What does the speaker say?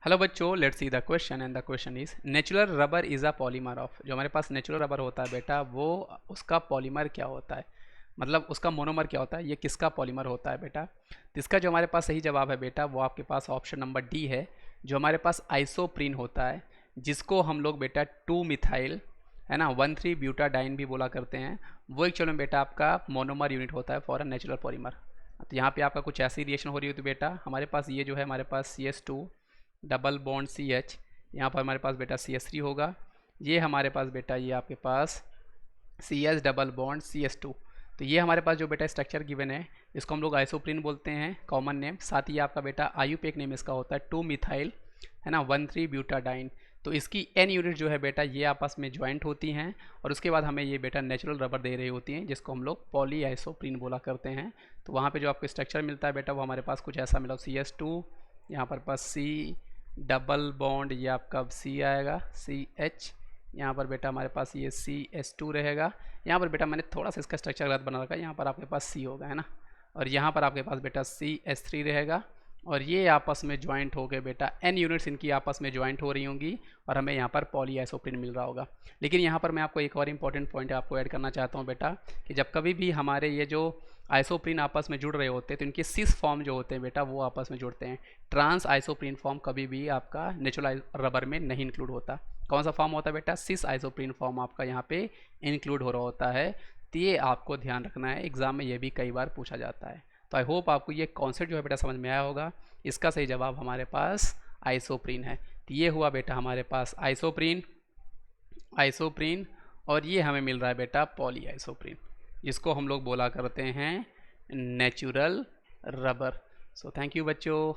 Hello बच्चों, let's see the question and the question is natural rubber is a polymer of. जो हमारे पास natural rubber होता है बेटा, वो उसका पॉलीमर क्या होता है, मतलब उसका मोनोमर क्या होता है, ये किसका पॉलीमर होता है बेटा। तो इसका जो हमारे पास सही जवाब है बेटा, वो आपके पास ऑप्शन नंबर डी है। जो हमारे पास आइसोप्रीन होता है, जिसको हम लोग बेटा 2 मिथाइल है ना 1,3-ब्यूटाडाइन भी बोला करते हैं, वो एक चलो बेटा आपका मोनोमर यूनिट होता है फॉर अ नेचुरल पॉलीमर। तो यहाँ पे आपका कुछ ऐसी रिएक्शन हो रही होती बेटा, हमारे पास ये जो है हमारे पास CS2 डबल बॉन्ड CH, यहाँ पर हमारे पास बेटा CS3 होगा। ये हमारे पास बेटा ये आपके पास CS डबल बॉन्ड CS2। तो ये हमारे पास जो बेटा स्ट्रक्चर गिवन है, इसको हम लोग आइसोप्रीन बोलते हैं कॉमन नेम। साथ ही आपका बेटा आयुपेक नेम इसका होता है 2 मिथाइल है ना 1,3-ब्यूटाडाइन। तो इसकी N यूनिट जो है बेटा ये आपस में ज्वाइंट होती हैं, और उसके बाद हमें ये बेटा नेचुरल रबर दे रही होती हैं, जिसको हम लोग पॉली आइसोप्रीन बोला करते हैं। तो वहाँ पे जो आपको स्ट्रक्चर मिलता है बेटा, वो हमारे पास कुछ ऐसा मिला, CS2, यहाँ पर पास C डबल बॉन्ड, ये आपका C आएगा CH, यहाँ पर बेटा हमारे पास ये CS2 रहेगा। यहाँ पर बेटा मैंने थोड़ा सा इसका स्ट्रक्चर गलत बना रखा है, यहाँ पर आपके पास C होगा है ना, और यहाँ पर आपके पास बेटा CS3 रहेगा। और ये आपस में ज्वाइंट हो गए बेटा, N यूनिट्स इनकी आपस में ज्वाइंट हो रही होंगी, और हमें यहाँ पर पॉली आइसोप्रीन मिल रहा होगा। लेकिन यहाँ पर मैं आपको एक और इंपॉर्टेंट पॉइंट आपको ऐड करना चाहता हूँ बेटा, कि जब कभी भी हमारे ये जो आइसोप्रीन आपस में जुड़ रहे होते हैं, तो इनके सिस फॉर्म जो होते हैं बेटा, वो आपस में जुड़ते हैं। ट्रांस आइसोप्रीन फॉर्म कभी भी आपका नेचुरल रबर में नहीं इंक्लूड होता। कौन सा फॉर्म होता है बेटा, सिस आइसोप्रीन फॉर्म आपका यहाँ पे इंक्लूड हो रहा होता है। तो ये आपको ध्यान रखना है, एग्जाम में ये भी कई बार पूछा जाता है। तो आई होप आपको ये कॉन्सेप्ट जो है बेटा समझ में आया होगा। इसका सही जवाब हमारे पास आइसोप्रीन है। तो ये हुआ बेटा हमारे पास आइसोप्रीन, आइसोप्रीन, और ये हमें मिल रहा है बेटा पॉली आइसोप्रीन, जिसको हम लोग बोला करते हैं natural rubber. So thank you बच्चों।